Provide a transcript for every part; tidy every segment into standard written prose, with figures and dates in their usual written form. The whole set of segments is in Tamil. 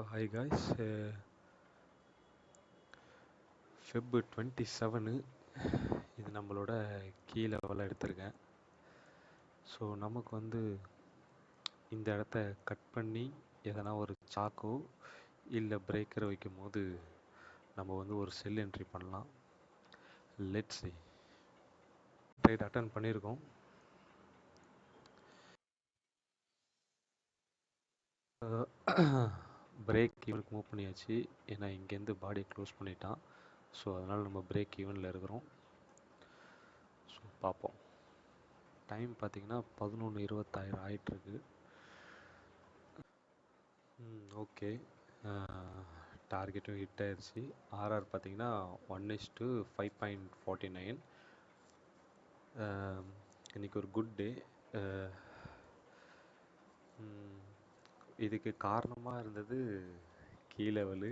Hi guys, Feb 27 இது நம்மளோட கீ லெவலில் எடுத்திருக்கேன். ஸோ நமக்கு வந்து இந்த இடத்த கட் பண்ணி எதனா ஒரு சாக்கோ இல்லை பிரேக்கரை வைக்கும் போது நம்ம வந்து ஒரு செல் என்ட்ரி பண்ணலாம். Let's see. ட்ரேட் அட்டன் பண்ணியிருக்கோம். பிரேக் ஈவனுக்கு மூவ் பண்ணியாச்சு, ஏன்னா இங்கேருந்து பாடியை க்ளோஸ் பண்ணிட்டான். ஸோ அதனால் நம்ம பிரேக் ஈவனில் இருக்கிறோம். ஸோ பார்ப்போம். டைம் பார்த்தீங்கன்னா 11:26 ஆகிட்டுருக்கு. ஓகே, டார்கெட்டும் ஹிட் ஆயிடுச்சு. ஆர்ஆர் பார்த்தீங்கன்னா 1:5.49. இன்றைக்கி ஒரு குட் டே. இதுக்கு காரணமாக இருந்தது கீ லெவலு.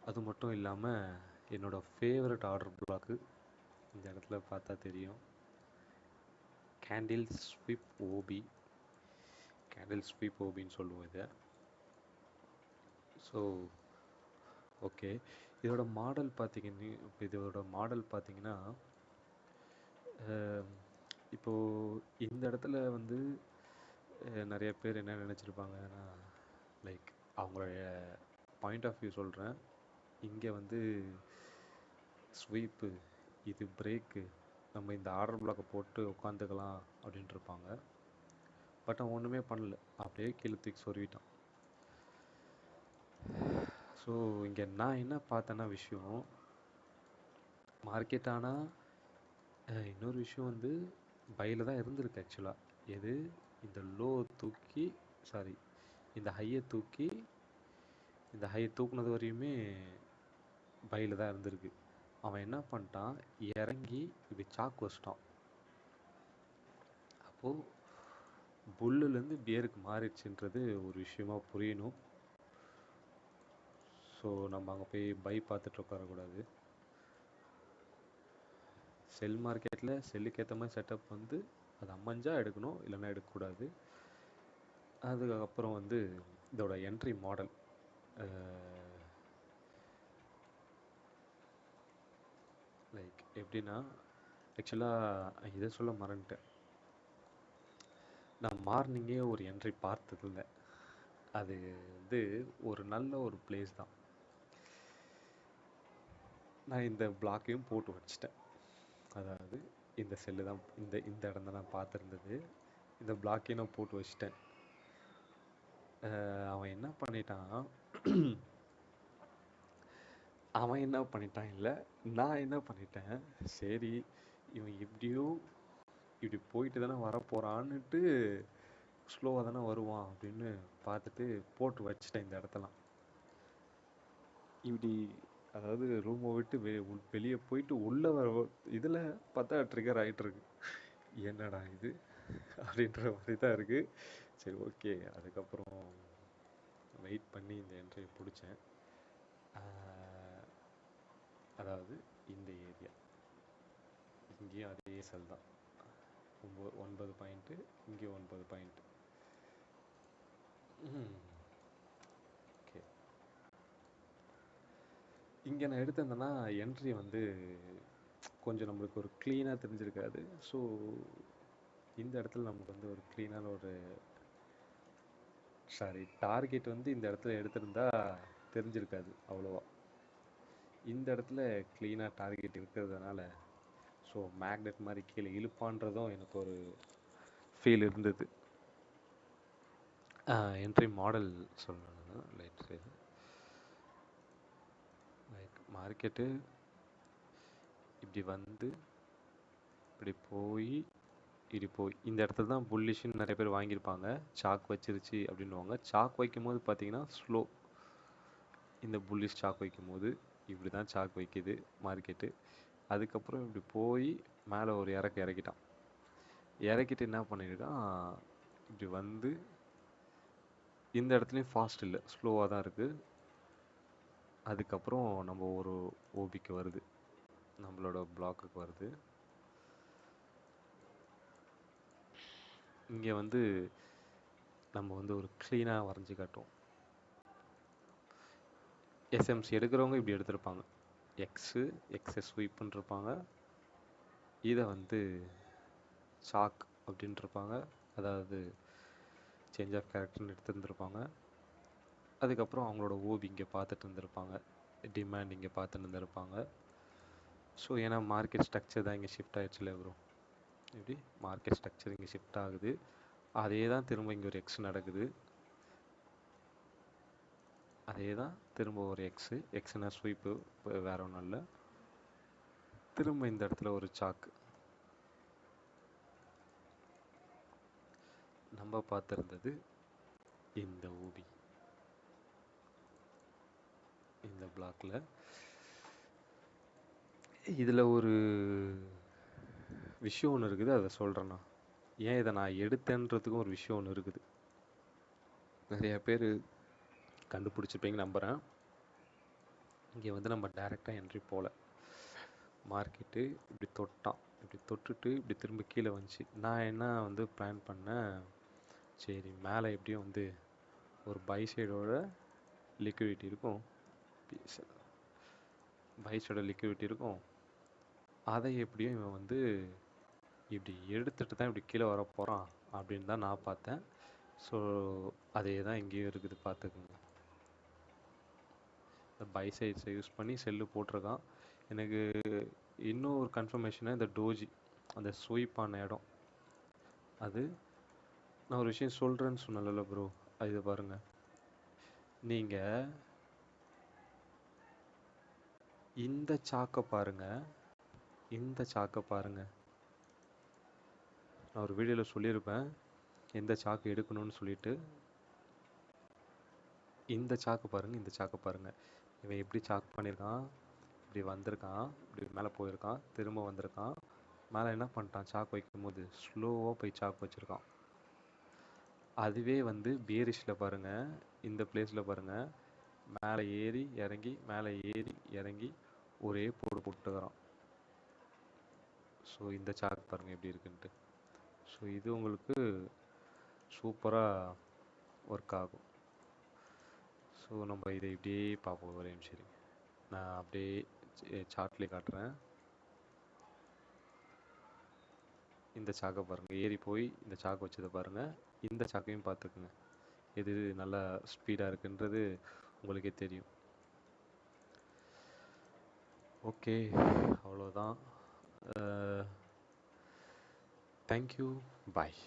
அது மட்டும் இல்லாமல் என்னோடய ஃபேவரட் ஆர்டர் பிளாக்கு இந்த இடத்துல பார்த்தா தெரியும். கேண்டில் ஸ்வீப் ஓபின்னு சொல்லுவோம் இதை. ஸோ ஓகே, இதோட மாடல் பார்த்தீங்கன்னா இப்போது இந்த இடத்துல வந்து நிறைய பேர் என்ன நினச்சிருப்பாங்கன்னா, லைக் அவங்களுடைய பாயிண்ட் ஆஃப் வியூ சொல்கிறேன். இங்கே வந்து ஸ்வீப்பு, இது பிரேக்கு, நம்ம இந்த ஆர்டர் பிளாக்கை போட்டு உட்காந்துக்கலாம் அப்படின்ட்டு இருப்பாங்க. பட் அவன் ஒன்றுமே பண்ணல, அப்படியே கீழே தூக்கி சொருவிட்டான். ஸோ இங்கே நான் என்ன பார்த்தேன்னா விஷயம், மார்க்கெட் ஆனால் இன்னொரு விஷயம் வந்து பையில் தான் இருந்திருக்கு ஆக்சுவலாக. எது, இந்த லோ தூக்கி இந்த ஹையை தூக்குனது வரையுமே பையில் தான் இருந்திருக்கு. அவன் என்ன பண்ணிட்டான், இறங்கி இப்படி சாக்கு வச்சிட்டான். அப்போது புல்லுலேருந்து பியருக்கு மாறிடுச்சுன்றது ஒரு விஷயமா புரியணும். ஸோ நம்ம அங்கே போய் பை பார்த்துட்டு உட்காரக்கூடாது. செல் மார்க்கெட்டில் செல்லுக்கு ஏற்ற மாதிரி செட்டப் வந்து அது அமைஞ்சால் எடுக்கணும், இல்லைன்னா எடுக்கக்கூடாது. அதுக்கப்புறம் வந்து இதோட என்ட்ரி மாடல் லைக் எப்படின்னா, ஆக்சுவலாக இதை சொல்ல மறந்துட்டேன். நான் மார்னிங்கே ஒரு என்ட்ரி பார்த்ததில்லை. அது வந்து ஒரு நல்ல ஒரு பிளேஸ் தான். நான் இந்த பிளாக்கையும் போட்டு வச்சிட்டேன். அதாவது இந்த செல்லு தான், இந்த இடம் தான் நான் பார்த்துருந்தது. இந்த பிளாக்கையும் நான் போட்டு வச்சிட்டேன். அவன் என்ன பண்ணிட்டான் இல்லை, நான் என்ன பண்ணிட்டேன், சரி இவன் இப்படி போயிட்டு தானே வரப்போகிறான்னுட்டு ஸ்லோவாக தானே வருவான் அப்படின்னு பார்த்துட்டு போட்டு வச்சிட்டேன் இந்த இடத்தெல்லாம். இப்படி அதாவது ரூமை விட்டு வெளியே போயிட்டு உள்ளே வர இதில் பார்த்தா ட்ரிகர் ஆகிட்டுருக்கு. என்னடா இது அப்படின்ற மாதிரி தான் இருக்குது. சரி ஓகே, அதுக்கப்புறம் வெயிட் பண்ணி இந்த என்ட்ரியை பிடிச்சேன். அதாவது இந்த ஏரியா இங்கேயும் அதே செல் தான், 9 பாயிண்ட்டு, இங்கேயும் 9 பாயிண்ட்டு. ஓகே, இங்கே நான் எடுத்திருந்தேன்னா என்ட்ரி வந்து கொஞ்சம் நம்மளுக்கு ஒரு க்ளீனாக தெரிஞ்சிருக்காது. ஸோ இந்த இடத்துல நமக்கு வந்து ஒரு க்ளீனான டார்கெட் வந்து இந்த இடத்துல எடுத்திருந்தா தெரிஞ்சிருக்காது அவ்வளோவா. இந்த இடத்துல க்ளீனாக டார்கெட் இருக்கிறதுனால ஸோ மேக்னெட் மாதிரி கீழே இழுப்பான்றதும் எனக்கு ஒரு ஃபீல் இருந்தது. என்ட்ரி மாடல் சொல்லணும். லைக் மார்க்கெட்டு இப்படி வந்து இப்படி போய் இந்த இடத்துல தான் புல்லிஷ்னு நிறைய பேர் வாங்கியிருப்பாங்க. சாக் வச்சிருச்சு அப்படின்வாங்க. சாக் வைக்கும் போது பார்த்தீங்கன்னா ஸ்லோ. இந்த புல்லிஷ் சாக் வைக்கும் போது இப்படி தான் சாக் வைக்குது மார்க்கெட்டு. அதுக்கப்புறம் இப்படி போய் மேலே ஒரு இறக்கிட்டு என்ன பண்ணியிருக்கான், இப்படி வந்து இந்த இடத்துலையும் ஃபாஸ்ட் இல்லை, ஸ்லோவாக தான் இருக்குது. அதுக்கப்புறம் நம்ம ஒரு ஓபிக்கு வருது, நம்மளோட பிளாக்குக்கு வருது. இங்கே வந்து நம்ம வந்து ஒரு க்ளீனாக வரைஞ்சி காட்டுவோம். எஸ்எம்சி எடுக்கிறவங்க இப்படி எடுத்திருப்பாங்க, எக்ஸஸ் ஸ்வீப்புன்னு இருப்பாங்க. இதை வந்து சாக் அப்படின்ட்டு இருப்பாங்க, அதாவது சேஞ்ச் ஆஃப் கேரக்டர்னு எடுத்துருந்துருப்பாங்க. அதுக்கப்புறம் அவங்களோட ஓபி இங்கே பார்த்துட்டு இருந்திருப்பாங்க, டிமாண்ட் இங்கே பார்த்துட்டு இருந்திருப்பாங்க. ஸோ ஏன்னா மார்க்கெட் ஸ்ட்ரக்சர் தான் இங்கே ஷிஃப்ட் ஆகிடுச்சுல ப்ரோ, இப்படி மார்க்கெட் ஸ்ட்ரக்சர் இங்கே ஷிஃப்ட் ஆகுது. அதே தான் திரும்ப இங்கே ஒரு எக்ஸ் நடக்குது, அதே தான் திரும்ப ஒரு எக்ஸ்னா ஸ்வீப்பு, வேற ஒன்றும் இல்லை. திரும்ப இந்த இடத்துல ஒரு சாக்கு. நம்ம பார்த்துருந்தது இந்த ஓபி, இந்த பிளாக்ல. இதில் ஒரு விஷயம் ஒன்று இருக்குது, அதை சொல்கிறேன்னா. ஏன் இதை நான் எடுத்தேன்றதுக்கும் ஒரு விஷயம் ஒன்று இருக்குது. நிறைய பேர் கண்டுபிடிச்சிருப்பீங்க நம்புகிறேன். இங்கே வந்து நம்ம டைரெக்டாக என்ட்ரி போகல, மார்க்கெட்டு இப்படி தொட்டான், இப்படி தொட்டுட்டு இப்படி திரும்ப கீழே வந்துச்சு. நான் என்ன வந்து பிளான் பண்ணேன், சரி மேலே எப்படியும் வந்து ஒரு பை சைடோட லிக்விடிட்டி இருக்கும், பை சைடோட லிக்விடிட்டி இருக்கும், அதை எப்படியும் இவன் வந்து இப்படி எடுத்துகிட்டு தான் இப்படி கீழே வர போகிறான் அப்படின்னு தான் நான் பார்த்தேன். ஸோ அதே தான் இங்கேயும் இருக்குது, பார்த்துக்குங்க. இந்த பை சைட்ஸை யூஸ் பண்ணி செல்லு போட்டிருக்கான். எனக்கு இன்னும் ஒரு கன்ஃபர்மேஷனாக இந்த டோஜி அந்த ஸ்வீப் ஆன இடம், அது நான் ஒரு விஷயம் சொல்கிறேன்னு சொன்னல ப்ரோ, அது பாருங்கள். நீங்கள் இந்த சாக்கை பாருங்கள், இந்த சாக்கை பாருங்கள். நான் ஒரு வீடியோவில் சொல்லியிருப்பேன் எந்த சாக்கு எடுக்கணும்னு சொல்லிட்டு. இந்த சாக்கு பாருங்கள், இந்த சாக்கை பாருங்கள். இவன் எப்படி சாக் பண்ணியிருக்கான், இப்படி வந்திருக்கான், இப்படி மேலே போயிருக்கான், திரும்ப வந்திருக்கான், மேலே என்ன பண்ணிட்டான், சாக்கு வைக்கும் போது ஸ்லோவாக போய் சாக்கு வச்சுருக்கான். அதுவே வந்து பேரிஷில் பாருங்கள், இந்த பிளேஸில் பாருங்கள், மேலே ஏறி இறங்கி மேலே ஏறி இறங்கி ஒரே போடு போட்டுக்கிறான். ஸோ இந்த சார்ட் பாருங்கள் எப்படி இருக்குன்ட்டு. ஸோ இது உங்களுக்கு சூப்பராக ஒர்க் ஆகும். ஸோ நம்ம இதை இப்படியே பார்ப்போம் ஒரே நிமிஷம். நான் அப்படியே சார்ட்லேயே காட்டுறேன். இந்த சாக்கை பாருங்கள், ஏறி போய் இந்த சாக்கு வச்சதை பாருங்கள், இந்த சாக்கையும் பார்த்துக்குங்க, எது நல்லா ஸ்பீடாக இருக்குன்றது உங்களுக்கே தெரியும். ஓகே, அவ்வளோதான். தேங்க்யூ, பாய்.